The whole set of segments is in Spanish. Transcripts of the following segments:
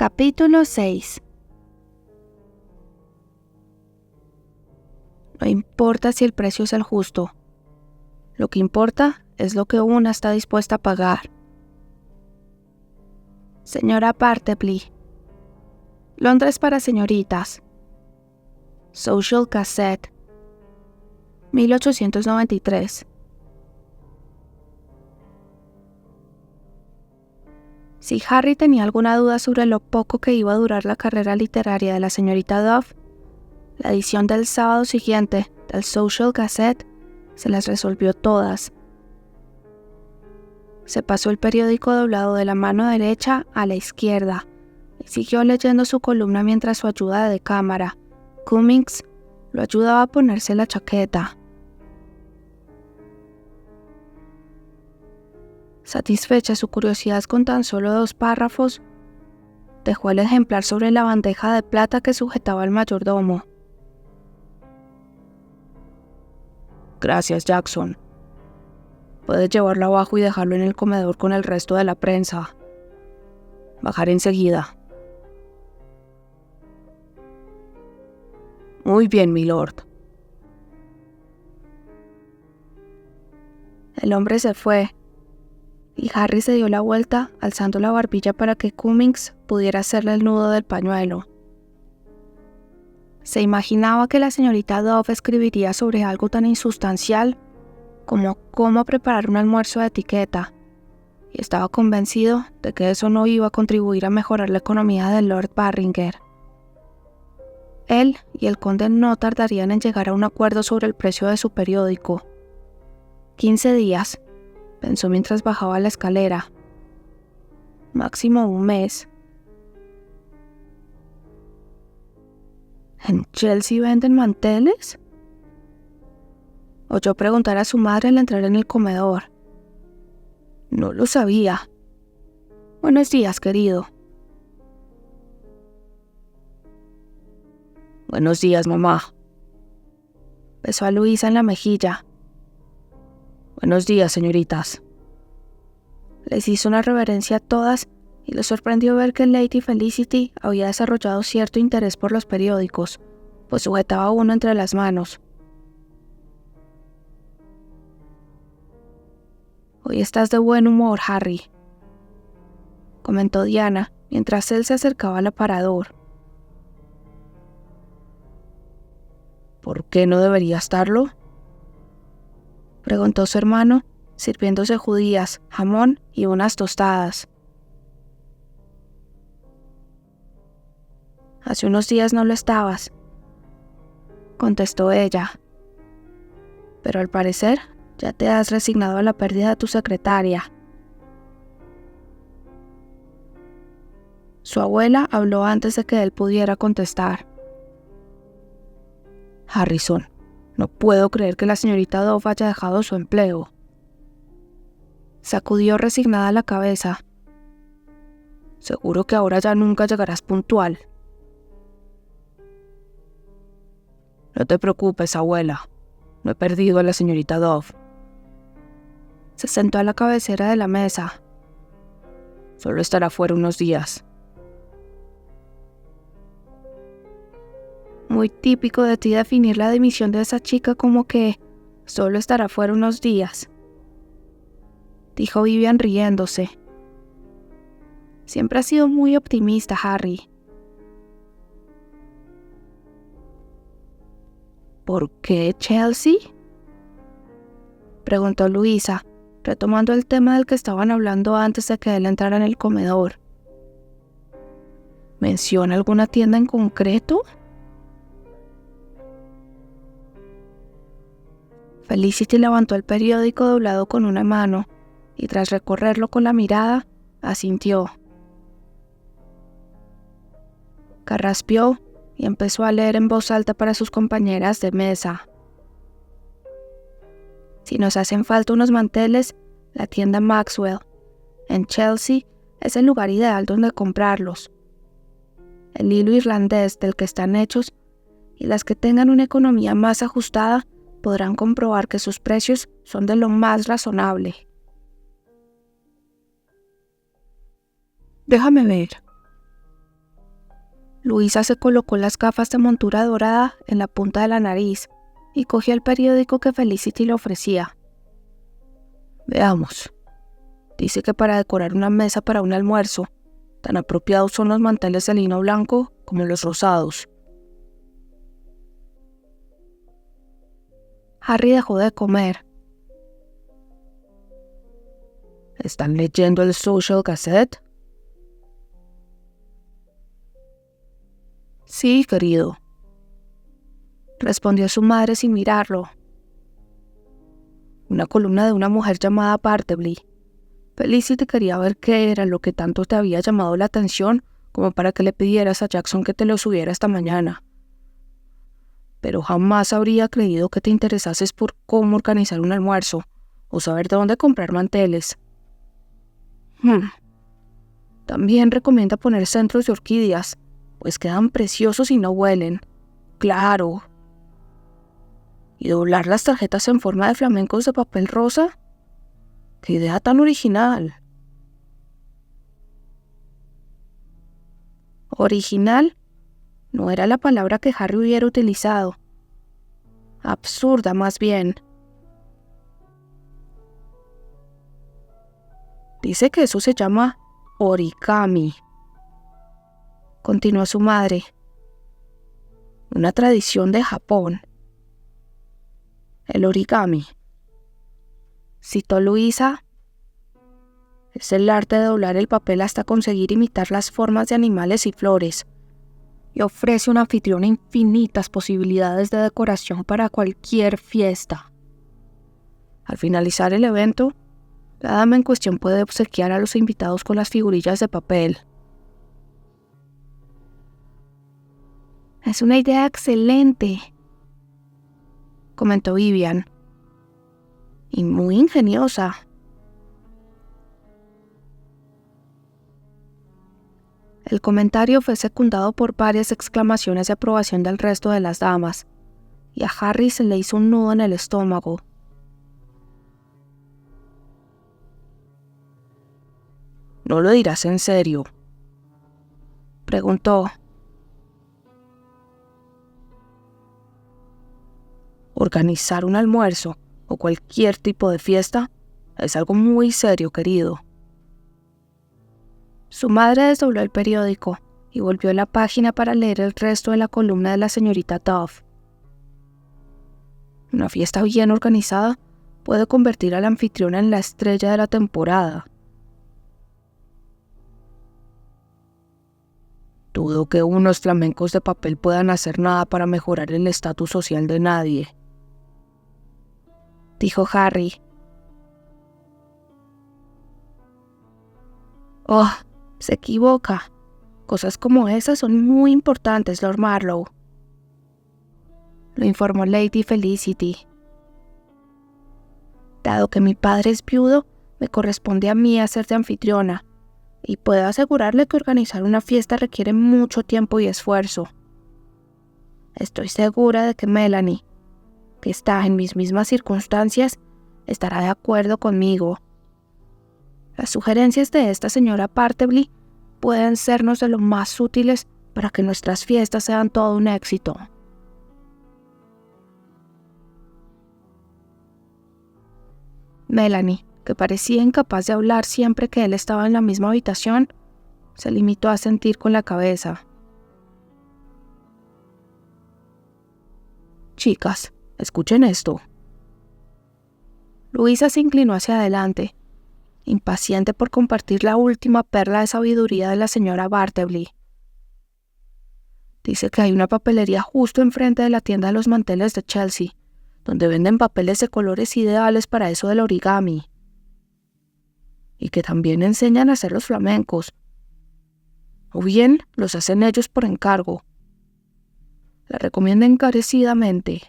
Capítulo 6. No importa si el precio es el justo. Lo que importa es lo que una está dispuesta a pagar. Señora Bartleby. Londres para señoritas. Social Gazette. 1893. Si Harry tenía alguna duda sobre lo poco que iba a durar la carrera literaria de la señorita Dove, la edición del sábado siguiente del Social Gazette se las resolvió todas. Se pasó el periódico doblado de la mano derecha a la izquierda y siguió leyendo su columna mientras su ayuda de cámara, Cummings, lo ayudaba a ponerse la chaqueta. Satisfecha su curiosidad con tan solo 2 párrafos, dejó el ejemplar sobre la bandeja de plata que sujetaba el mayordomo. Gracias, Jackson. Puedes llevarlo abajo y dejarlo en el comedor con el resto de la prensa. Bajaré enseguida. Muy bien, milord. El hombre se fue, y Harry se dio la vuelta alzando la barbilla para que Cummings pudiera hacerle el nudo del pañuelo. Se imaginaba que la señorita Dove escribiría sobre algo tan insustancial como cómo preparar un almuerzo de etiqueta, y estaba convencido de que eso no iba a contribuir a mejorar la economía de Lord Barringer. Él y el conde no tardarían en llegar a un acuerdo sobre el precio de su periódico. 15 días, pensó mientras bajaba la escalera. Máximo 1 mes. ¿En Chelsea venden manteles? Oyó preguntar a su madre al entrar en el comedor. No lo sabía. Buenos días, querido. Buenos días, mamá. Besó a Luisa en la mejilla. Buenos días, señoritas. Les hizo una reverencia a todas y les sorprendió ver que Lady Felicity había desarrollado cierto interés por los periódicos, pues sujetaba uno entre las manos. Hoy estás de buen humor, Harry, comentó Diana mientras él se acercaba al aparador. ¿Por qué no debería estarlo?, preguntó su hermano, sirviéndose judías, jamón y unas tostadas. Hace unos días no lo estabas, contestó ella. Pero al parecer ya te has resignado a la pérdida de tu secretaria. Su abuela habló antes de que él pudiera contestar. Harrison, no puedo creer que la señorita Dove haya dejado su empleo. Sacudió resignada la cabeza. Seguro que ahora ya nunca llegarás puntual. No te preocupes, abuela. No he perdido a la señorita Dove. Se sentó a la cabecera de la mesa. Solo estará fuera unos días. Muy típico de ti definir la dimisión de esa chica como que solo estará fuera unos días, dijo Vivian riéndose. Siempre has sido muy optimista, Harry. ¿Por qué Chelsea?, preguntó Luisa, retomando el tema del que estaban hablando antes de que él entrara en el comedor. ¿Menciona alguna tienda en concreto? Felicity levantó el periódico doblado con una mano y tras recorrerlo con la mirada, asintió. Carraspeó y empezó a leer en voz alta para sus compañeras de mesa. Si nos hacen falta unos manteles, la tienda Maxwell, en Chelsea, es el lugar ideal donde comprarlos. El hilo irlandés del que están hechos y las que tengan una economía más ajustada podrán comprobar que sus precios son de lo más razonable. Déjame ver. Luisa se colocó las gafas de montura dorada en la punta de la nariz y cogió el periódico que Felicity le ofrecía. Veamos. Dice que para decorar una mesa para un almuerzo, tan apropiados son los manteles de lino blanco como los rosados. Harry dejó de comer. ¿Están leyendo el Social Gazette? Sí, querido, respondió su madre sin mirarlo. Una columna de una mujer llamada Bartleby. Felicity quería ver qué era lo que tanto te había llamado la atención como para que le pidieras a Jackson que te lo subiera esta mañana. Pero jamás habría creído que te interesases por cómo organizar un almuerzo o saber de dónde comprar manteles. También recomienda poner centros de orquídeas, pues quedan preciosos y no huelen. Claro. ¿Y doblar las tarjetas en forma de flamencos de papel rosa? ¡Qué idea tan original! Original no era la palabra que Harry hubiera utilizado. Absurda, más bien. Dice que eso se llama origami, continuó su madre. Una tradición de Japón. El origami, citó Luisa, es el arte de doblar el papel hasta conseguir imitar las formas de animales y flores, y ofrece a un anfitrión infinitas posibilidades de decoración para cualquier fiesta. Al finalizar el evento, la dama en cuestión puede obsequiar a los invitados con las figurillas de papel. Es una idea excelente, comentó Vivian, y muy ingeniosa. El comentario fue secundado por varias exclamaciones de aprobación del resto de las damas, y a Harry se le hizo un nudo en el estómago. ¿No lo dirás en serio?, preguntó. Organizar un almuerzo o cualquier tipo de fiesta es algo muy serio, querido. Su madre desdobló el periódico y volvió a la página para leer el resto de la columna de la señorita Duff. Una fiesta bien organizada puede convertir al anfitrión en la estrella de la temporada. Dudo que unos flamencos de papel puedan hacer nada para mejorar el estatus social de nadie, dijo Harry. Oh, se equivoca. Cosas como esas son muy importantes, Lord Marlowe, lo informó Lady Felicity. Dado que mi padre es viudo, me corresponde a mí hacer de anfitriona, y puedo asegurarle que organizar una fiesta requiere mucho tiempo y esfuerzo. Estoy segura de que Melanie, que está en mis mismas circunstancias, estará de acuerdo conmigo. Las sugerencias de esta señora Bartleby pueden sernos de lo más útiles para que nuestras fiestas sean todo un éxito. Melanie, que parecía incapaz de hablar siempre que él estaba en la misma habitación, se limitó a asentir con la cabeza. Chicas, escuchen esto. Luisa se inclinó hacia adelante, impaciente por compartir la última perla de sabiduría de la señora Bartleby. Dice que hay una papelería justo enfrente de la tienda de los manteles de Chelsea, donde venden papeles de colores ideales para eso del origami. Y que también enseñan a hacer los flamencos. O bien los hacen ellos por encargo. La recomiendo encarecidamente.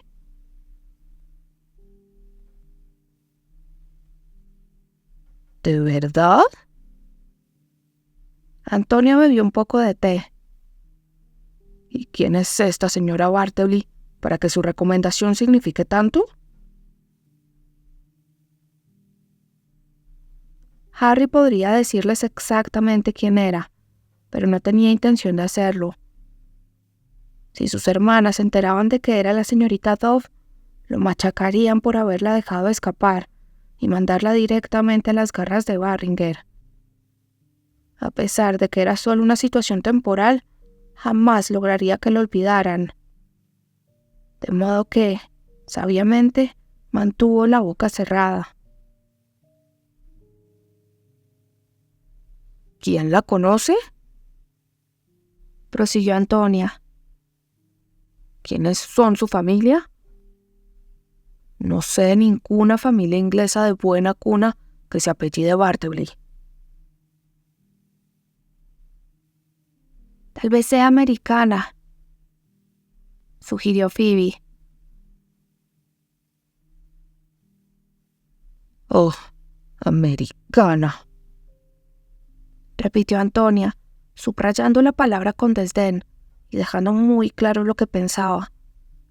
¿De verdad? Antonia bebió un poco de té. ¿Y quién es esta señora Bartleby para que su recomendación signifique tanto? Harry podría decirles exactamente quién era, pero no tenía intención de hacerlo. Si sus hermanas se enteraban de que era la señorita Dove, lo machacarían por haberla dejado escapar y mandarla directamente a las garras de Barringer. A pesar de que era solo una situación temporal, jamás lograría que lo olvidaran. De modo que, sabiamente, mantuvo la boca cerrada. ¿Quién la conoce?, prosiguió Antonia. ¿Quiénes son su familia? No sé de ninguna familia inglesa de buena cuna que se apellide Bartleby. Tal vez sea americana, sugirió Phoebe. Oh, americana, repitió Antonia, subrayando la palabra con desdén y dejando muy claro lo que pensaba,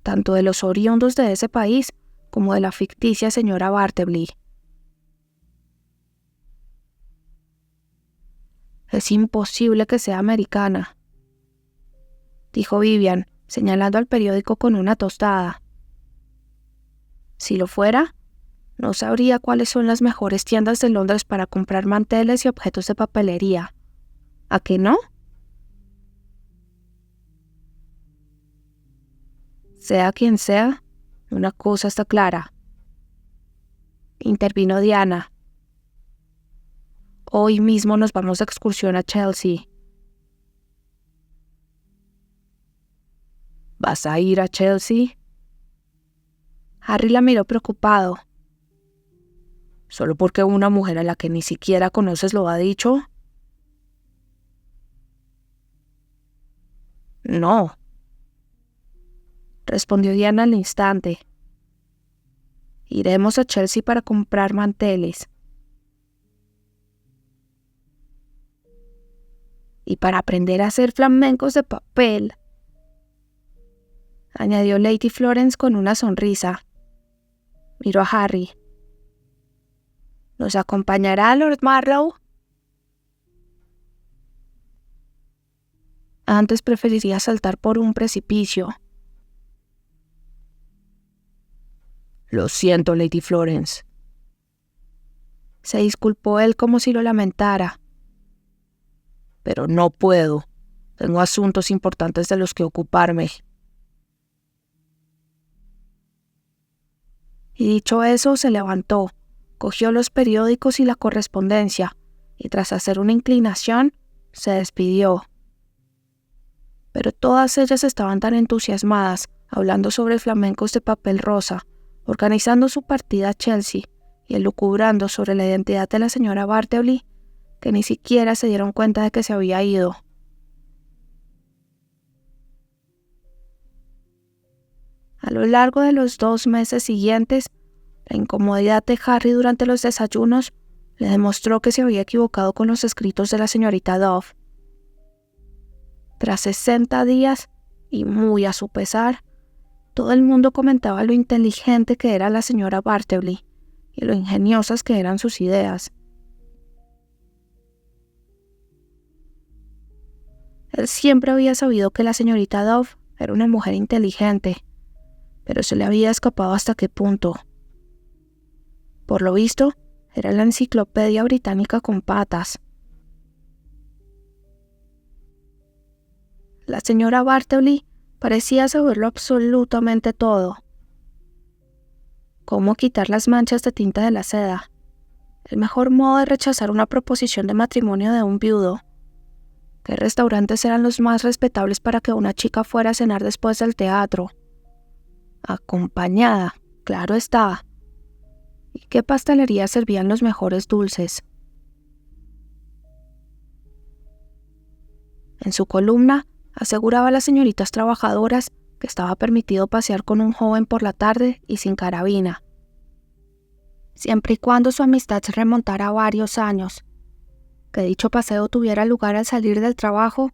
tanto de los oriundos de ese país como de la ficticia señora Bartleby. Es imposible que sea americana, dijo Vivian, señalando al periódico con una tostada. Si lo fuera, no sabría cuáles son las mejores tiendas de Londres para comprar manteles y objetos de papelería. ¿A qué no? Sea quien sea, una cosa está clara, intervino Diana. Hoy mismo nos vamos de excursión a Chelsea. ¿Vas a ir a Chelsea? Harry la miró preocupado. ¿Solo porque una mujer a la que ni siquiera conoces lo ha dicho? No, respondió Diana al instante. Iremos a Chelsea para comprar manteles. Y para aprender a hacer flamencos de papel, añadió Lady Florence con una sonrisa. Miró a Harry. ¿Nos acompañará Lord Marlowe? Antes preferiría saltar por un precipicio. Lo siento, Lady Florence. Se disculpó él como si lo lamentara. Pero no puedo. Tengo asuntos importantes de los que ocuparme. Y dicho eso, se levantó, cogió los periódicos y la correspondencia, y tras hacer una inclinación, se despidió. Pero todas ellas estaban tan entusiasmadas, hablando sobre flamencos de papel rosa, organizando su partida a Chelsea y elucubrando sobre la identidad de la señora Bartleby, que ni siquiera se dieron cuenta de que se había ido. A lo largo de los 2 meses siguientes, la incomodidad de Harry durante los desayunos le demostró que se había equivocado con los escritos de la señorita Dove. Tras 60 días, y muy a su pesar, todo el mundo comentaba lo inteligente que era la señora Bartleby y lo ingeniosas que eran sus ideas. Él siempre había sabido que la señorita Dove era una mujer inteligente, pero se le había escapado hasta qué punto. Por lo visto, era la enciclopedia británica con patas. La señora Bartleby parecía saberlo absolutamente todo. Cómo quitar las manchas de tinta de la seda, el mejor modo de rechazar una proposición de matrimonio de un viudo, qué restaurantes eran los más respetables para que una chica fuera a cenar después del teatro, acompañada, claro estaba, y qué pastelería servían los mejores dulces. En su columna aseguraba a las señoritas trabajadoras que estaba permitido pasear con un joven por la tarde y sin carabina, siempre y cuando su amistad se remontara a varios años, que dicho paseo tuviera lugar al salir del trabajo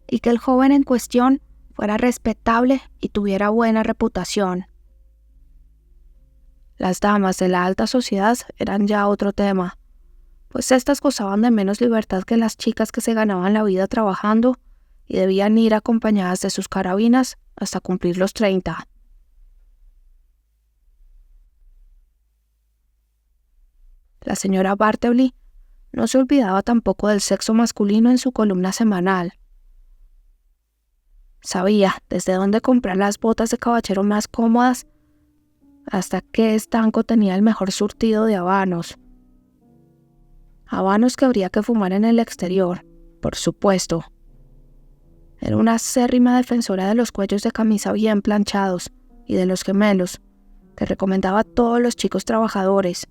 y que el joven en cuestión fuera respetable y tuviera buena reputación. Las damas de la alta sociedad eran ya otro tema, pues éstas gozaban de menos libertad que las chicas que se ganaban la vida trabajando y debían ir acompañadas de sus carabinas hasta cumplir los 30. La señora Bartleby no se olvidaba tampoco del sexo masculino en su columna semanal. Sabía desde dónde comprar las botas de caballero más cómodas hasta qué estanco tenía el mejor surtido de habanos. Habanos que habría que fumar en el exterior, por supuesto. Era una acérrima defensora de los cuellos de camisa bien planchados y de los gemelos, que recomendaba a todos los chicos trabajadores,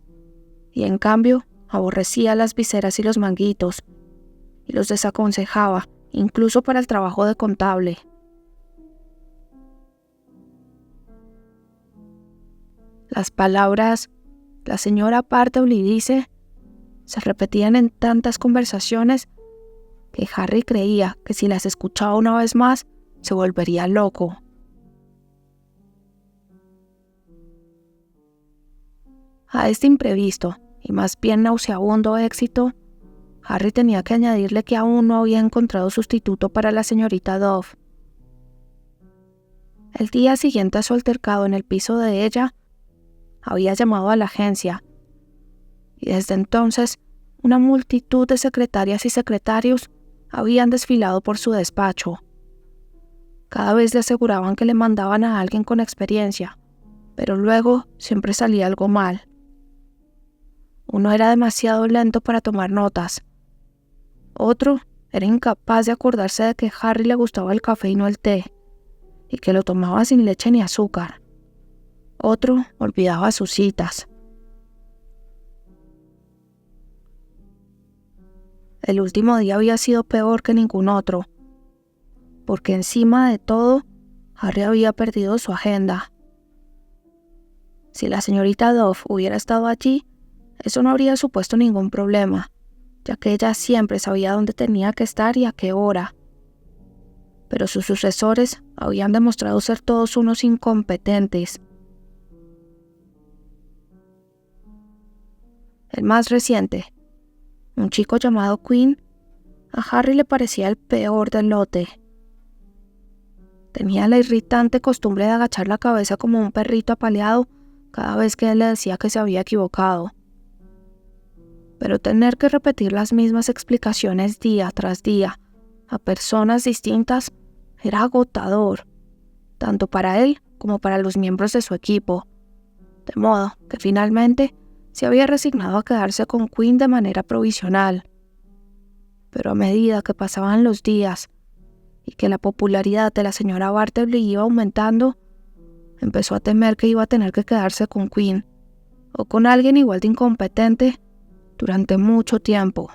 y en cambio aborrecía las viseras y los manguitos, y los desaconsejaba, incluso para el trabajo de contable. Las palabras «la señora Bartleby dice» se repetían en tantas conversaciones que Harry creía que si las escuchaba una vez más, se volvería loco. A este imprevisto y más bien nauseabundo éxito, Harry tenía que añadirle que aún no había encontrado sustituto para la señorita Dove. El día siguiente a su altercado en el piso de ella, había llamado a la agencia, y desde entonces una multitud de secretarias y secretarios habían desfilado por su despacho. Cada vez le aseguraban que le mandaban a alguien con experiencia, pero luego siempre salía algo mal. Uno era demasiado lento para tomar notas. Otro era incapaz de acordarse de que a Harry le gustaba el café y no el té, y que lo tomaba sin leche ni azúcar. Otro olvidaba sus citas. El último día había sido peor que ningún otro, porque encima de todo, Harry había perdido su agenda. Si la señorita Dove hubiera estado allí, eso no habría supuesto ningún problema, ya que ella siempre sabía dónde tenía que estar y a qué hora. Pero sus sucesores habían demostrado ser todos unos incompetentes. El más reciente, un chico llamado Quinn, a Harry le parecía el peor del lote. Tenía la irritante costumbre de agachar la cabeza como un perrito apaleado cada vez que él le decía que se había equivocado. Pero tener que repetir las mismas explicaciones día tras día a personas distintas era agotador, tanto para él como para los miembros de su equipo, de modo que finalmente se había resignado a quedarse con Quinn de manera provisional. Pero a medida que pasaban los días y que la popularidad de la señora Bartleby iba aumentando, empezó a temer que iba a tener que quedarse con Quinn o con alguien igual de incompetente durante mucho tiempo.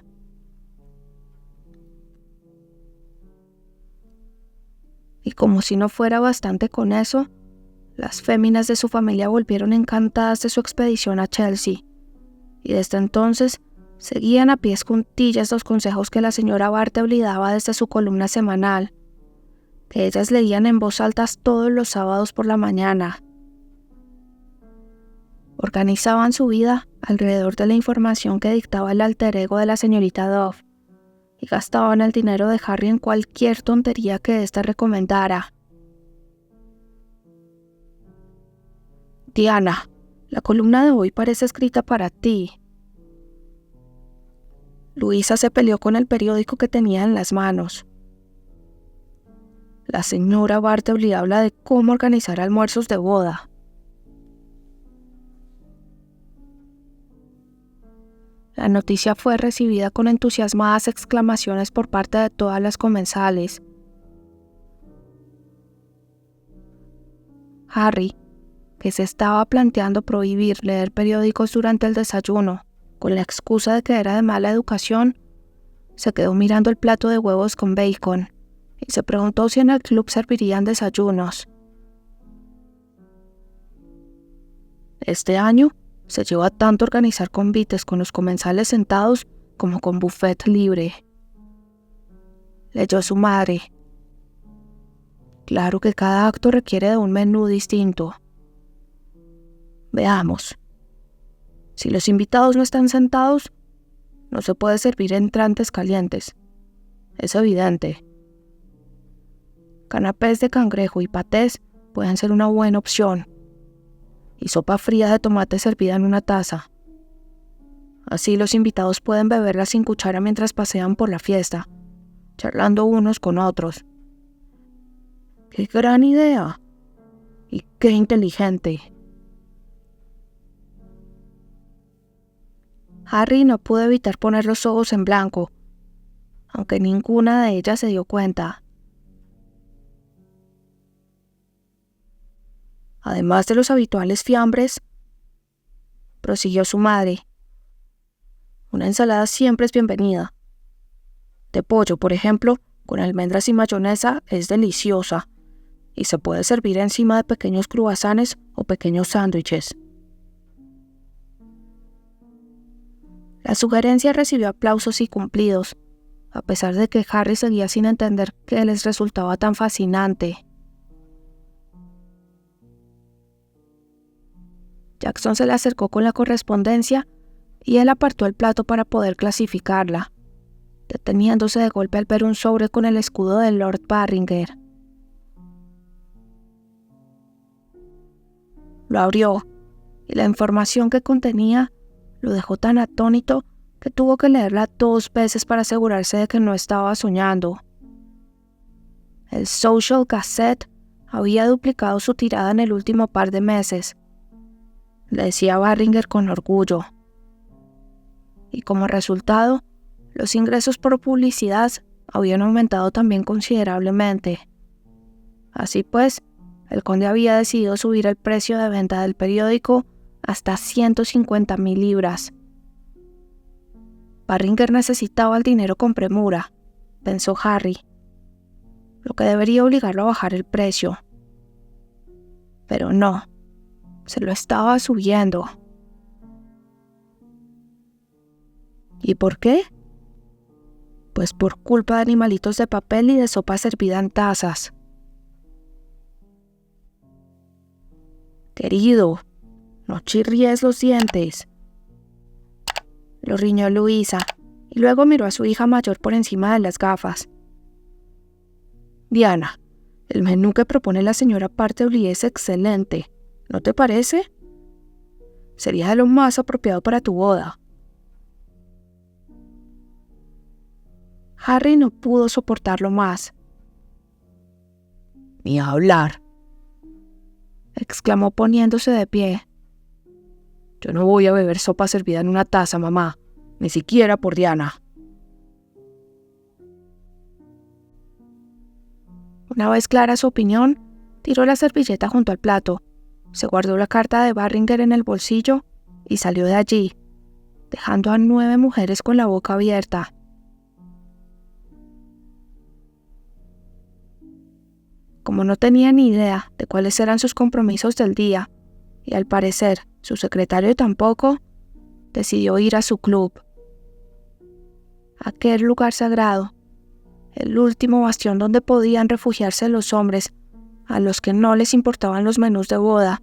Y como si no fuera bastante con eso, las féminas de su familia volvieron encantadas de su expedición a Chelsea, y desde entonces seguían a pies juntillas los consejos que la señora Bartleby daba desde su columna semanal, que ellas leían en voz alta todos los sábados por la mañana. Organizaban su vida alrededor de la información que dictaba el alter ego de la señorita Dove, y gastaban el dinero de Harry en cualquier tontería que ésta recomendara. Diana, la columna de hoy parece escrita para ti. Luisa se peleó con el periódico que tenía en las manos. La señora Bartleby habla de cómo organizar almuerzos de boda. La noticia fue recibida con entusiasmadas exclamaciones por parte de todas las comensales. Harry, que se estaba planteando prohibir leer periódicos durante el desayuno, con la excusa de que era de mala educación, se quedó mirando el plato de huevos con bacon y se preguntó si en el club servirían desayunos. Este año se llevó a tanto organizar convites con los comensales sentados como con buffet libre. Leyó su madre. Claro que cada acto requiere de un menú distinto. Veamos. Si los invitados no están sentados, no se puede servir entrantes calientes. Es evidente. canapés de cangrejo y patés pueden ser una buena opción. Y sopa fría de tomate servida en una taza. Así los invitados pueden beberla sin cuchara mientras pasean por la fiesta, charlando unos con otros. ¡Qué gran idea! ¡Y qué inteligente! Harry no pudo evitar poner los ojos en blanco, aunque ninguna de ellas se dio cuenta. Además de los habituales fiambres, prosiguió su madre, una ensalada siempre es bienvenida. De pollo, por ejemplo, con almendras y mayonesa es deliciosa y se puede servir encima de pequeños croissants o pequeños sándwiches. La sugerencia recibió aplausos y cumplidos, a pesar de que Harry seguía sin entender qué les resultaba tan fascinante. Jackson se le acercó con la correspondencia y él apartó el plato para poder clasificarla, deteniéndose de golpe al ver un sobre con el escudo de Lord Barringer. Lo abrió y la información que contenía lo dejó tan atónito que tuvo que leerla 2 veces para asegurarse de que no estaba soñando. El Social Gazette había duplicado su tirada en el último par de meses, le decía Barringer con orgullo. Y como resultado, los ingresos por publicidad habían aumentado también considerablemente. Así pues, el conde había decidido subir el precio de venta del periódico hasta 150,000 libras. Barringer necesitaba el dinero con premura, pensó Harry, lo que debería obligarlo a bajar el precio. Pero no, se lo estaba subiendo. ¿Y por qué? Pues por culpa de animalitos de papel y de sopa servida en tazas. Querido, no chirríes los dientes, lo riñó Luisa, y luego miró a su hija mayor por encima de las gafas. Diana, el menú que propone la señora Parteville es excelente, ¿no te parece? Sería de lo más apropiado para tu boda. Harry no pudo soportarlo más. Ni hablar, exclamó poniéndose de pie. Yo no voy a beber sopa servida en una taza, mamá, ni siquiera por Diana. Una vez clara su opinión, tiró la servilleta junto al plato, se guardó la carta de Barringer en el bolsillo y salió de allí, dejando a 9 mujeres con la boca abierta. Como no tenía ni idea de cuáles eran sus compromisos del día, y al parecer su secretario tampoco, decidió ir a su club. Aquel lugar sagrado, el último bastión donde podían refugiarse los hombres a los que no les importaban los menús de boda,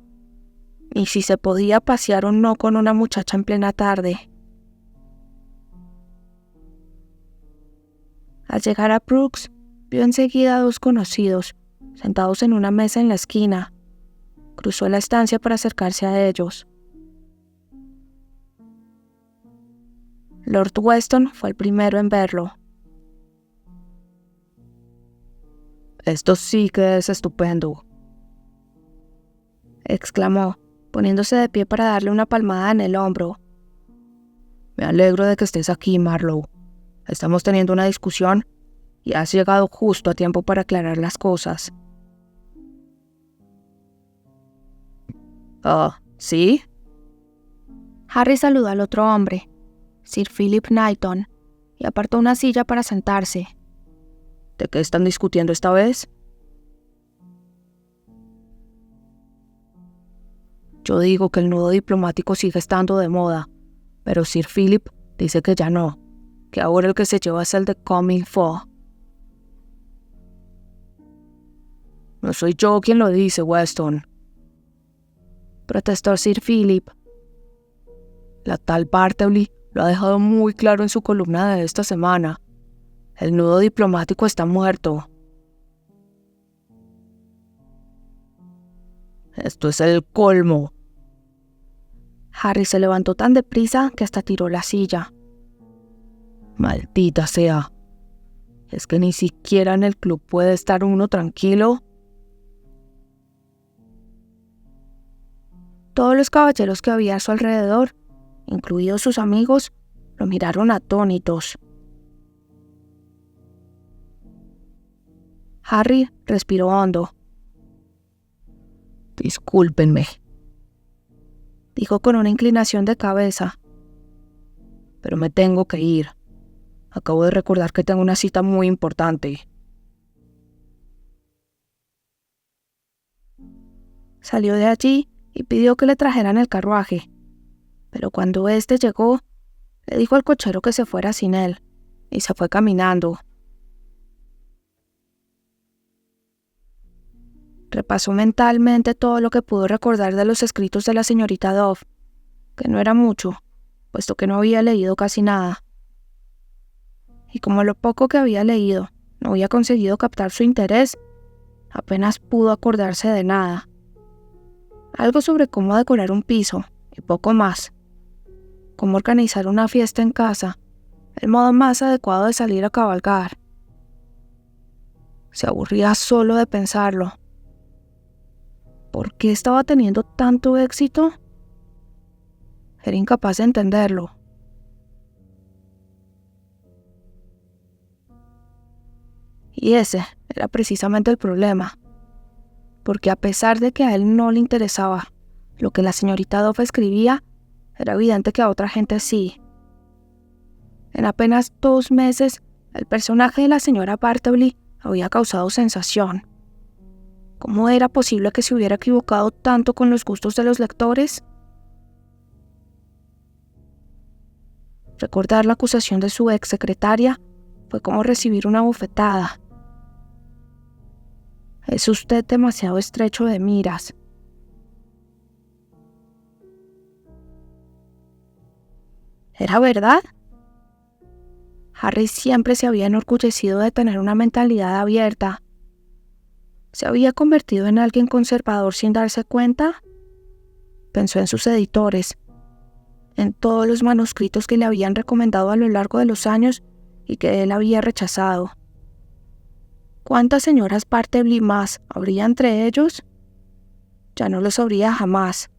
ni si se podía pasear o no con una muchacha en plena tarde. Al llegar a Brooks, vio enseguida a 2 conocidos, sentados en una mesa en la esquina. Cruzó la estancia para acercarse a ellos. Lord Weston fue el primero en verlo. «Esto sí que es estupendo», exclamó, poniéndose de pie para darle una palmada en el hombro. «Me alegro de que estés aquí, Marlowe. Estamos teniendo una discusión y has llegado justo a tiempo para aclarar las cosas». «Ah, ¿sí?» Harry saludó al otro hombre, Sir Philip Knighton, y apartó una silla para sentarse. ¿De qué están discutiendo esta vez? Yo digo que el nudo diplomático sigue estando de moda, pero Sir Philip dice que ya no, que ahora el que se lleva es el de comme il faut. No soy yo quien lo dice, Weston, protestó Sir Philip. La tal Bartleby lo ha dejado muy claro en su columna de esta semana. El nudo diplomático está muerto. Esto es el colmo. Harry se levantó tan deprisa que hasta tiró la silla. Maldita sea. ¿Es que ni siquiera en el club puede estar uno tranquilo? Todos los caballeros que había a su alrededor, incluidos sus amigos, lo miraron atónitos. Harry respiró hondo. Discúlpenme, dijo con una inclinación de cabeza. pero me tengo que ir. Acabo de recordar que tengo una cita muy importante. Salió de allí y pidió que le trajeran el carruaje, pero cuando éste llegó, le dijo al cochero que se fuera sin él, y se fue caminando. Repasó mentalmente todo lo que pudo recordar de los escritos de la señorita Dove, que no era mucho, puesto que no había leído casi nada. Y como lo poco que había leído no había conseguido captar su interés, apenas pudo acordarse de nada. Algo sobre cómo decorar un piso, y poco más. Cómo organizar una fiesta en casa, el modo más adecuado de salir a cabalgar. Se aburría solo de pensarlo. ¿Por qué estaba teniendo tanto éxito? Era incapaz de entenderlo. Y ese era precisamente el problema, porque a pesar de que a él no le interesaba lo que la señorita Dove escribía, era evidente que a otra gente sí. En apenas 2 meses, el personaje de la señora Bartleby había causado sensación. ¿Cómo era posible que se hubiera equivocado tanto con los gustos de los lectores? Recordar la acusación de su ex secretaria fue como recibir una bofetada. Es usted demasiado estrecho de miras. ¿Era verdad? Harry siempre se había enorgullecido de tener una mentalidad abierta. ¿Se había convertido en alguien conservador sin darse cuenta? Pensó en sus editores, en todos los manuscritos que le habían recomendado a lo largo de los años y que él había rechazado. ¿Cuántas señoras Bartleby más habría entre ellos? Ya no lo sabría jamás.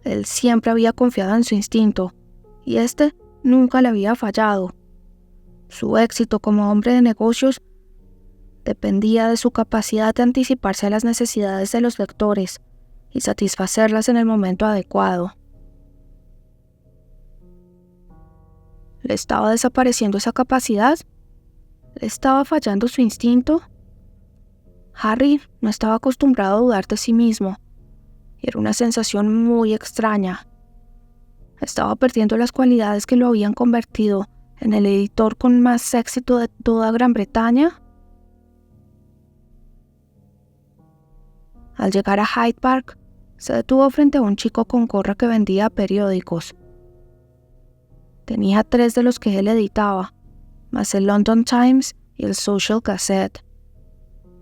Él siempre había confiado en su instinto, y este nunca le había fallado. Su éxito como hombre de negocios dependía de su capacidad de anticiparse a las necesidades de los lectores y satisfacerlas en el momento adecuado. ¿Le estaba desapareciendo esa capacidad? ¿Le estaba fallando su instinto? Harry no estaba acostumbrado a dudar de sí mismo, y era una sensación muy extraña. Estaba perdiendo las cualidades que lo habían convertido en el editor con más éxito de toda Gran Bretaña. Al llegar a Hyde Park, se detuvo frente a un chico con gorra que vendía periódicos. Tenía 3 de los que él editaba, más el London Times y el Social Gazette.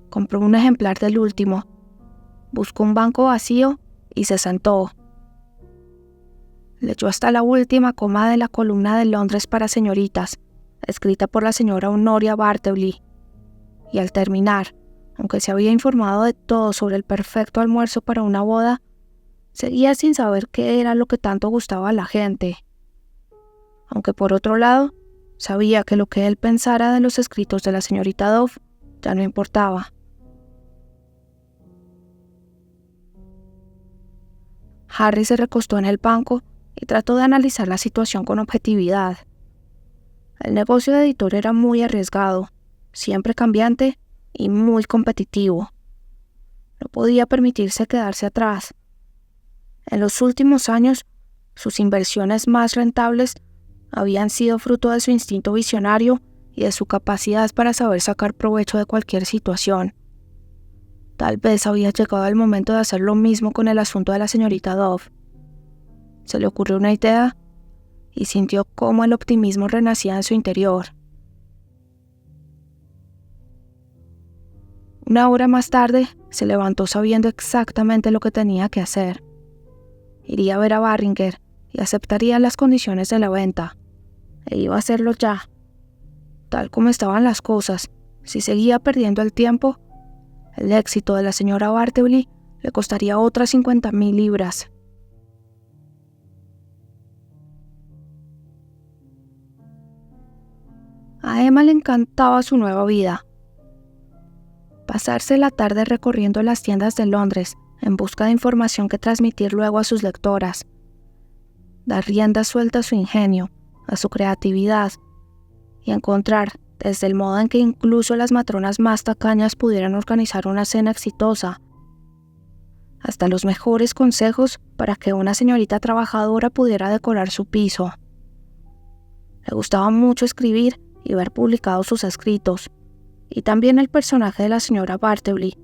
Compró un ejemplar del último, buscó un banco vacío y se sentó. Leyó hasta la última coma de la columna de Londres para señoritas, escrita por la señora Honoria Bartleby, y al terminar, aunque se había informado de todo sobre el perfecto almuerzo para una boda, seguía sin saber qué era lo que tanto gustaba a la gente. Aunque por otro lado, sabía que lo que él pensara de los escritos de la señorita Dove ya no importaba. Harry se recostó en el banco y trató de analizar la situación con objetividad. El negocio de editor era muy arriesgado, siempre cambiante y muy competitivo. No podía permitirse quedarse atrás. En los últimos años, sus inversiones más rentables habían sido fruto de su instinto visionario y de su capacidad para saber sacar provecho de cualquier situación. Tal vez había llegado el momento de hacer lo mismo con el asunto de la señorita Dove. Se le ocurrió una idea y sintió cómo el optimismo renacía en su interior. Una hora más tarde, se levantó sabiendo exactamente lo que tenía que hacer. Iría a ver a Barringer y aceptaría las condiciones de la venta. E iba a hacerlo ya. Tal como estaban las cosas, si seguía perdiendo el tiempo, el éxito de la señora Bartleby le costaría otras 50,000 libras. A Emma le encantaba su nueva vida. Pasarse la tarde recorriendo las tiendas de Londres en busca de información que transmitir luego a sus lectoras. Dar rienda suelta a su ingenio, a su creatividad, y encontrar, desde el modo en que incluso las matronas más tacañas pudieran organizar una cena exitosa, hasta los mejores consejos para que una señorita trabajadora pudiera decorar su piso. Le gustaba mucho escribir y ver publicados sus escritos, y también el personaje de la señora Bartleby,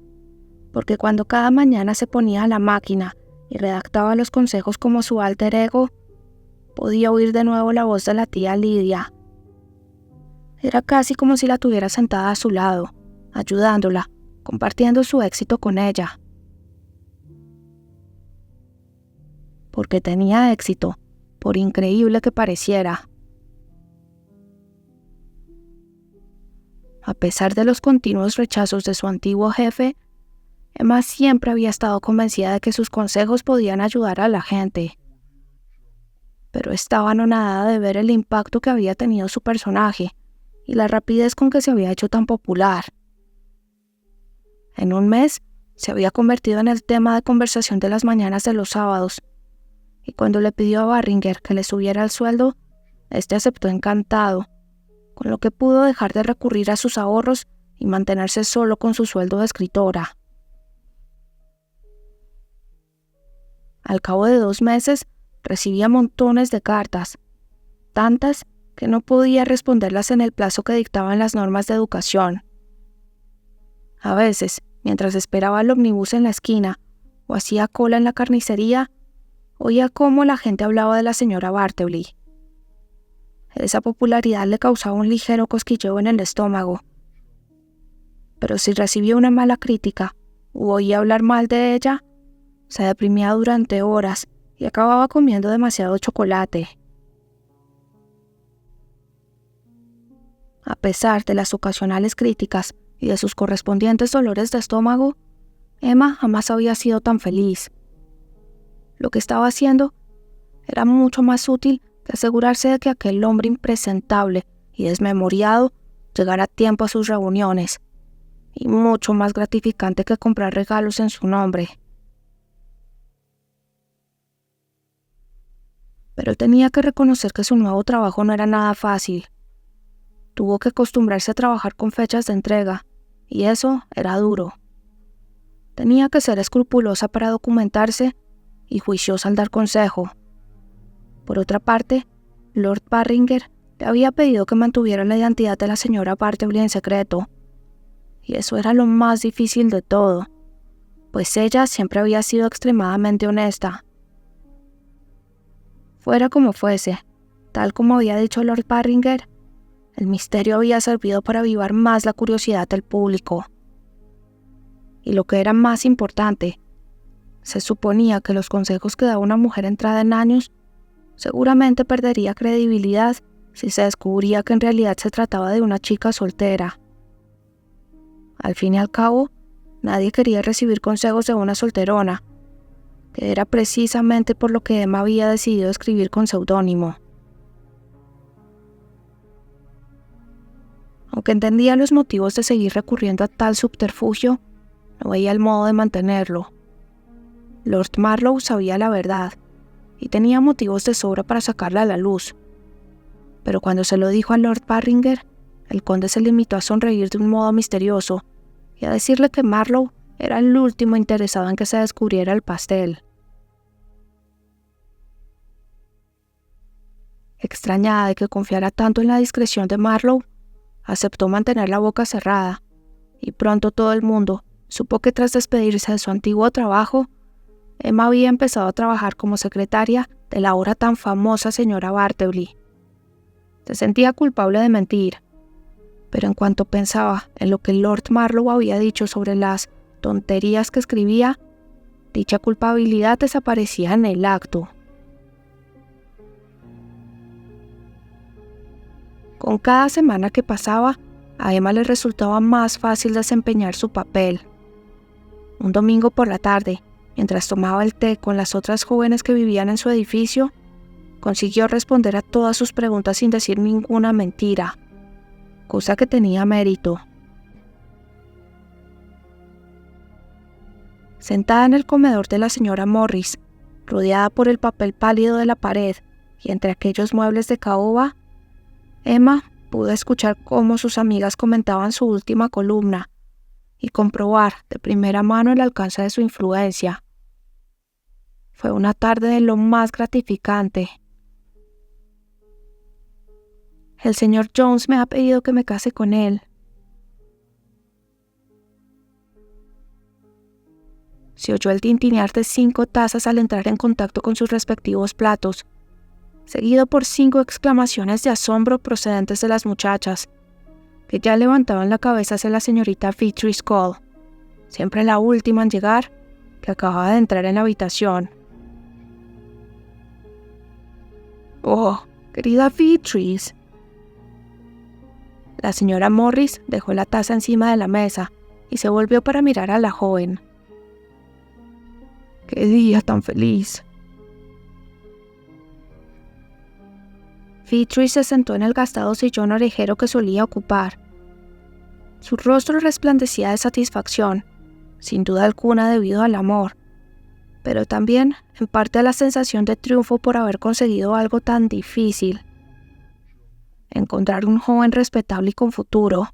porque cuando cada mañana se ponía a la máquina y redactaba los consejos como su alter ego, podía oír de nuevo la voz de la tía Lidia. Era casi como si la tuviera sentada a su lado, ayudándola, compartiendo su éxito con ella. Porque tenía éxito, por increíble que pareciera. A pesar de los continuos rechazos de su antiguo jefe, Emma siempre había estado convencida de que sus consejos podían ayudar a la gente. Pero estaba anonadada de ver el impacto que había tenido su personaje y la rapidez con que se había hecho tan popular. En un mes, se había convertido en el tema de conversación de las mañanas de los sábados, y cuando le pidió a Barringer que le subiera el sueldo, este aceptó encantado, con lo que pudo dejar de recurrir a sus ahorros y mantenerse solo con su sueldo de escritora. Al cabo de 2 meses, recibía montones de cartas, tantas que no podía responderlas en el plazo que dictaban las normas de educación. A veces, mientras esperaba el ómnibus en la esquina o hacía cola en la carnicería, oía cómo la gente hablaba de la señora Bartleby. Esa popularidad le causaba un ligero cosquilleo en el estómago. Pero si recibía una mala crítica o oía hablar mal de ella, se deprimía durante horas y acababa comiendo demasiado chocolate. A pesar de las ocasionales críticas y de sus correspondientes dolores de estómago, Emma jamás había sido tan feliz. Lo que estaba haciendo era mucho más útil que asegurarse de que aquel hombre impresentable y desmemoriado llegara a tiempo a sus reuniones, y mucho más gratificante que comprar regalos en su nombre. Pero tenía que reconocer que su nuevo trabajo no era nada fácil. Tuvo que acostumbrarse a trabajar con fechas de entrega, y eso era duro. Tenía que ser escrupulosa para documentarse y juiciosa al dar consejo. Por otra parte, Lord Barringer le había pedido que mantuviera la identidad de la señora Bartleby en secreto, y eso era lo más difícil de todo, pues ella siempre había sido extremadamente honesta. Fuera como fuese, tal como había dicho Lord Barringer, el misterio había servido para avivar más la curiosidad del público. Y lo que era más importante, se suponía que los consejos que daba una mujer entrada en años seguramente perdería credibilidad si se descubría que en realidad se trataba de una chica soltera. Al fin y al cabo, nadie quería recibir consejos de una solterona, que era precisamente por lo que Emma había decidido escribir con seudónimo. Aunque entendía los motivos de seguir recurriendo a tal subterfugio, no veía el modo de mantenerlo. Lord Marlowe sabía la verdad, y tenía motivos de sobra para sacarla a la luz. Pero cuando se lo dijo a Lord Barringer, el conde se limitó a sonreír de un modo misterioso y a decirle que Marlowe era el último interesado en que se descubriera el pastel. Extrañada de que confiara tanto en la discreción de Marlowe, aceptó mantener la boca cerrada, y pronto todo el mundo supo que tras despedirse de su antiguo trabajo, Emma había empezado a trabajar como secretaria de la ahora tan famosa señora Bartleby. Se sentía culpable de mentir, Pero en cuanto pensaba en lo que Lord Marlowe había dicho sobre las tonterías que escribía, dicha culpabilidad desaparecía en el acto. Con cada semana que pasaba, a Emma le resultaba más fácil desempeñar su papel. Un domingo por la tarde, mientras tomaba el té con las otras jóvenes que vivían en su edificio, consiguió responder a todas sus preguntas sin decir ninguna mentira, cosa que tenía mérito. Sentada en el comedor de la señora Morris, rodeada por el papel pálido de la pared y entre aquellos muebles de caoba, Emma pudo escuchar cómo sus amigas comentaban su última columna y comprobar de primera mano el alcance de su influencia. Fue una tarde de lo más gratificante. El señor Jones me ha pedido que me case con él. Se oyó el tintinear de 5 tazas al entrar en contacto con sus respectivos platos, seguido por 5 exclamaciones de asombro procedentes de las muchachas, que ya levantaban la cabeza hacia la señorita Beatrice Cole, siempre la última en llegar, que acababa de entrar en la habitación. «Oh, querida Beatrice». La señora Morris dejó la taza encima de la mesa y se volvió para mirar a la joven. «¡Qué día tan feliz!». Beatrice se sentó en el gastado sillón orejero que solía ocupar. Su rostro resplandecía de satisfacción, sin duda alguna debido al amor, pero también en parte a la sensación de triunfo por haber conseguido algo tan difícil: encontrar un joven respetable y con futuro.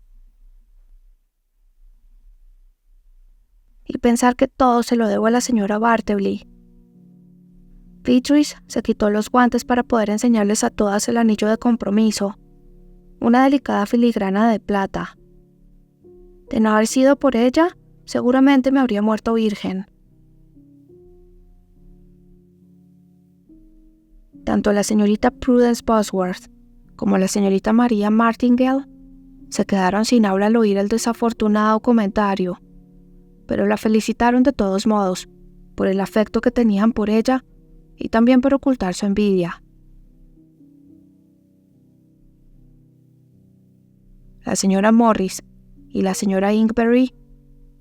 Y pensar que todo se lo debo a la señora Bartleby. Beatrice se quitó los guantes para poder enseñarles a todas el anillo de compromiso, una delicada filigrana de plata. De no haber sido por ella, seguramente me habría muerto virgen. Tanto la señorita Prudence Bosworth como la señorita María Martingale se quedaron sin habla al oír el desafortunado comentario, pero la felicitaron de todos modos por el afecto que tenían por ella y también por ocultar su envidia. La señora Morris y la señora Inkberry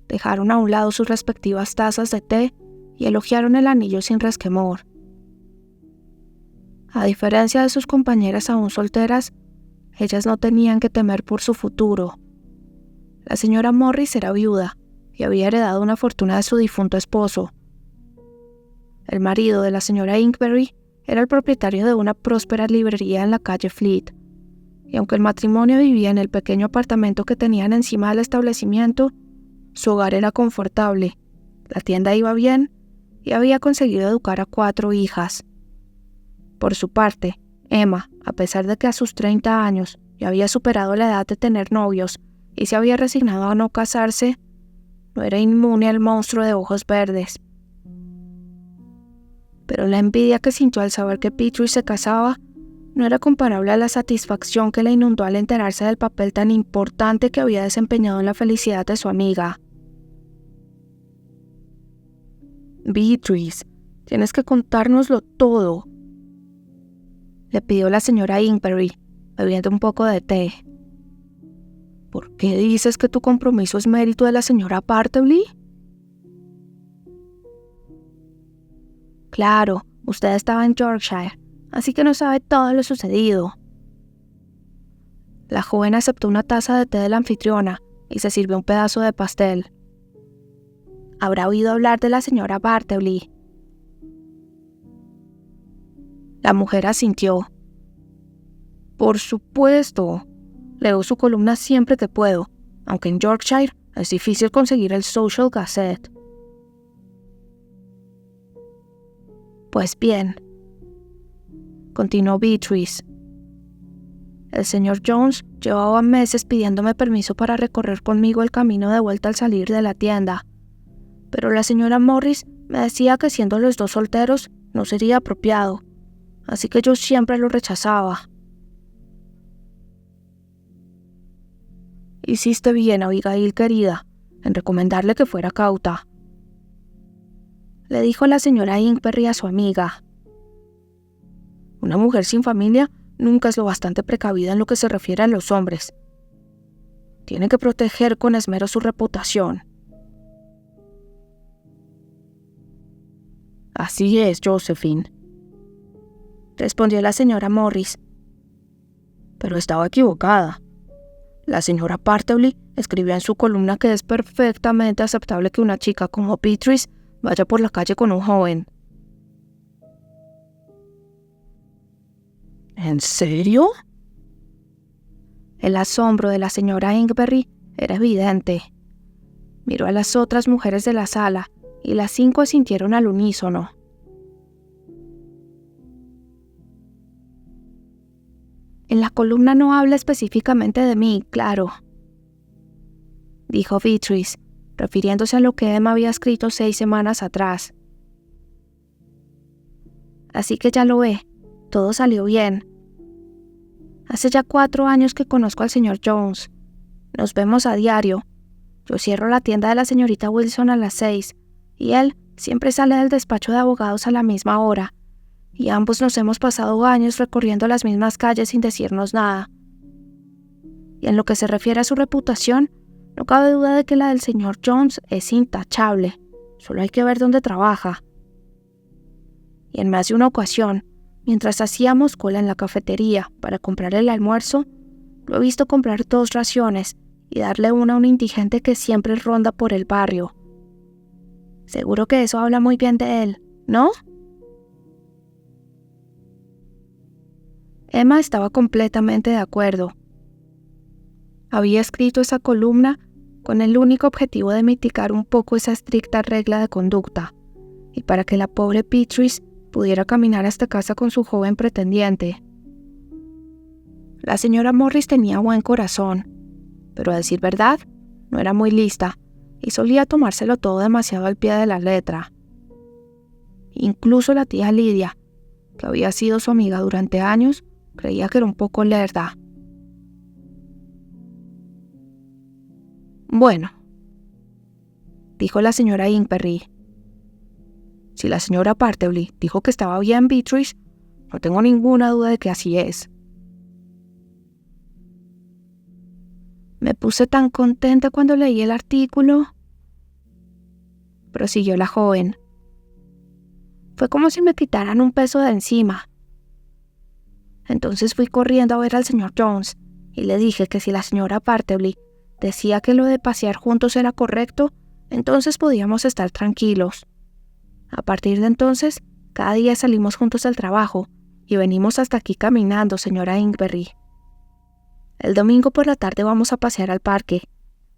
dejaron a un lado sus respectivas tazas de té y elogiaron el anillo sin resquemor. A diferencia de sus compañeras aún solteras, ellas no tenían que temer por su futuro. La señora Morris era viuda y había heredado una fortuna de su difunto esposo. El marido de la señora Inkberry era el propietario de una próspera librería en la calle Fleet, y aunque el matrimonio vivía en el pequeño apartamento que tenían encima del establecimiento, su hogar era confortable, la tienda iba bien y había conseguido educar a 4 hijas. Por su parte, Emma, a pesar de que a sus 30 años ya había superado la edad de tener novios y se había resignado a no casarse, no era inmune al monstruo de ojos verdes. Pero la envidia que sintió al saber que Beatrice se casaba no era comparable a la satisfacción que le inundó al enterarse del papel tan importante que había desempeñado en la felicidad de su amiga. «Beatrice, tienes que contárnoslo todo», le pidió la señora Inkberry, bebiendo un poco de té. «¿Por qué dices que tu compromiso es mérito de la señora Bartleby?» «Claro, usted estaba en Yorkshire, así que no sabe todo lo sucedido». La joven aceptó una taza de té de la anfitriona y se sirvió un pedazo de pastel. «¿Habrá oído hablar de la señora Bartleby?» La mujer asintió. «Por supuesto. Leo su columna siempre que puedo, aunque en Yorkshire es difícil conseguir el Social Gazette». «Pues bien», continuó Beatrice, «el señor Jones llevaba meses pidiéndome permiso para recorrer conmigo el camino de vuelta al salir de la tienda, pero la señora Morris me decía que siendo los 2 solteros no sería apropiado, así que yo siempre lo rechazaba». Hiciste bien, Abigail querida, en recomendarle que fuera cauta, le dijo la señora Ingberry a su amiga. Una mujer sin familia nunca es lo bastante precavida en lo que se refiere a los hombres. Tiene que proteger con esmero su reputación. Así es, Josephine, respondió la señora Morris. Pero estaba equivocada. La señora Partley escribió en su columna que es perfectamente aceptable que una chica como Beatrice vaya por la calle con un joven. ¿En serio? El asombro de la señora Ingberry era evidente. Miró a las otras mujeres de la sala y las 5 asintieron al unísono. En la columna no habla específicamente de mí, claro, dijo Beatrice, refiriéndose a lo que Emma había escrito 6 semanas atrás. Así que ya lo ve, todo salió bien. Hace ya 4 años que conozco al señor Jones. Nos vemos a diario. Yo cierro la tienda de la señorita Wilson a las 6, y él siempre sale del despacho de abogados a la misma hora, y ambos nos hemos pasado años recorriendo las mismas calles sin decirnos nada. Y en lo que se refiere a su reputación, no cabe duda de que la del señor Jones es intachable. Solo hay que ver dónde trabaja. Y en más de una ocasión, mientras hacíamos cola en la cafetería para comprar el almuerzo, lo he visto comprar 2 raciones y darle una a un indigente que siempre ronda por el barrio. Seguro que eso habla muy bien de él, ¿no? Emma estaba completamente de acuerdo. Había escrito esa columna con el único objetivo de mitigar un poco esa estricta regla de conducta, y para que la pobre Beatrice pudiera caminar hasta casa con su joven pretendiente. La señora Morris tenía buen corazón, pero a decir verdad, no era muy lista y solía tomárselo todo demasiado al pie de la letra. Incluso la tía Lidia, que había sido su amiga durante años, creía que era un poco lerda. Bueno, dijo la señora Ingberry. Si la señora Partley dijo que estaba bien Beatrice, no tengo ninguna duda de que así es. Me puse tan contenta cuando leí el artículo, prosiguió la joven. Fue como si me quitaran un peso de encima. Entonces fui corriendo a ver al señor Jones y le dije que si la señora Partley decía que lo de pasear juntos era correcto, entonces podíamos estar tranquilos. A partir de entonces, cada día salimos juntos al trabajo y venimos hasta aquí caminando, señora Ingberry. El domingo por la tarde vamos a pasear al parque.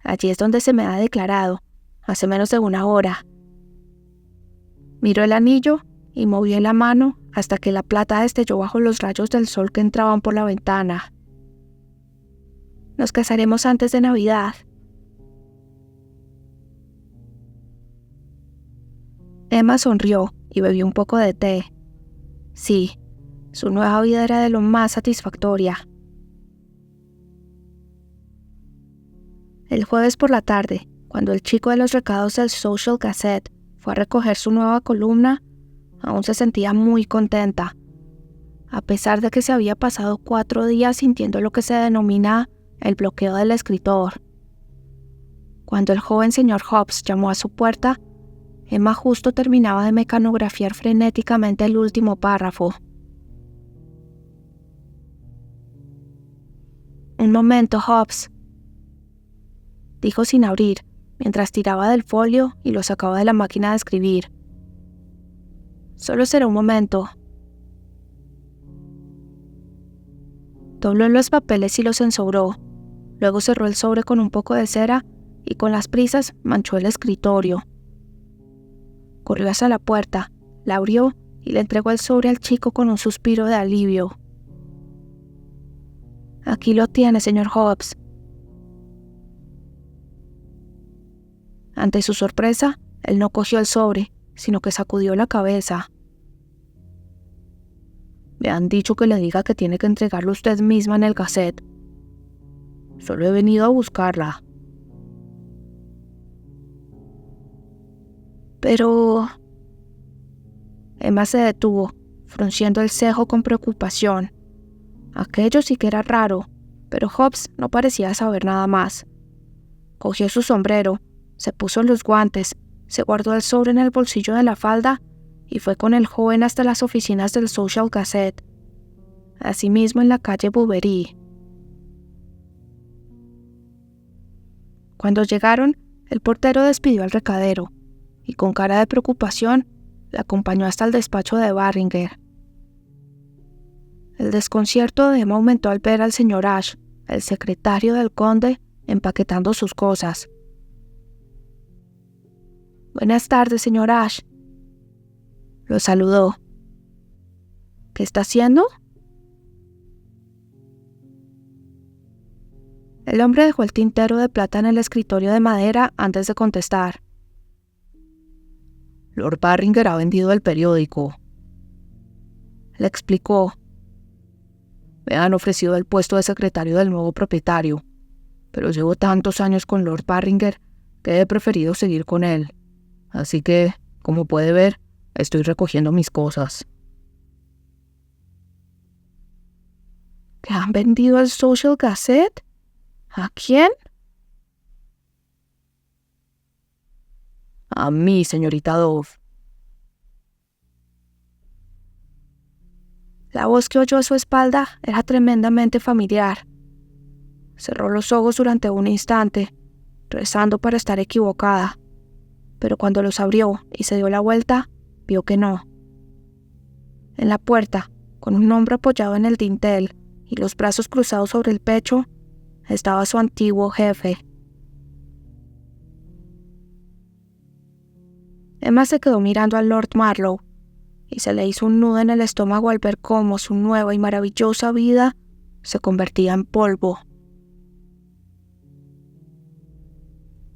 Allí es donde se me ha declarado, hace menos de 1 hora. Miró el anillo y movió la mano hasta que la plata destelló bajo los rayos del sol que entraban por la ventana. Nos casaremos antes de Navidad. Emma sonrió y bebió un poco de té. Sí, su nueva vida era de lo más satisfactoria. El jueves por la tarde, cuando el chico de los recados del Social Gazette fue a recoger su nueva columna, aún se sentía muy contenta, a pesar de que se había pasado 4 días sintiendo lo que se denomina el bloqueo del escritor. Cuando el joven señor Hobbs llamó a su puerta, Emma justo terminaba de mecanografiar frenéticamente el último párrafo. Un momento, Hobbs, dijo sin abrir, mientras tiraba del folio y lo sacaba de la máquina de escribir. Solo será un momento. Dobló los papeles y los ensobró. Luego cerró el sobre con un poco de cera y con las prisas manchó el escritorio. Corrió hacia la puerta, la abrió y le entregó el sobre al chico con un suspiro de alivio. Aquí lo tiene, señor Hobbs. Ante su sorpresa, él no cogió el sobre, sino que sacudió la cabeza. Me han dicho que le diga que tiene que entregarlo usted misma en el Gazette. Solo he venido a buscarla. Pero... Emma se detuvo, frunciendo el cejo con preocupación. Aquello sí que era raro, pero Hobbs no parecía saber nada más. Cogió su sombrero, se puso los guantes, se guardó el sobre en el bolsillo de la falda y fue con el joven hasta las oficinas del Social Gazette, asimismo en la calle Bouverie. Cuando llegaron, el portero despidió al recadero y con cara de preocupación la acompañó hasta el despacho de Barringer. El desconcierto de Emma aumentó al ver al señor Ashe, el secretario del conde, empaquetando sus cosas. «Buenas tardes, señor Ashe», lo saludó. «¿Qué está haciendo?». El hombre dejó el tintero de plata en el escritorio de madera antes de contestar. Lord Barringer ha vendido el periódico. Le explicó. Me han ofrecido el puesto de secretario del nuevo propietario, pero llevo tantos años con Lord Barringer que he preferido seguir con él. Así que, como puede ver, estoy recogiendo mis cosas. ¿Le han vendido el Social Gazette? ¿A quién? A mí, señorita Dove. La voz que oyó a su espalda era tremendamente familiar. Cerró los ojos durante un instante, rezando para estar equivocada, pero cuando los abrió y se dio la vuelta, vio que no. En la puerta, con un hombro apoyado en el dintel y los brazos cruzados sobre el pecho, estaba su antiguo jefe. Emma se quedó mirando al Lord Marlowe y se le hizo un nudo en el estómago al ver cómo su nueva y maravillosa vida se convertía en polvo.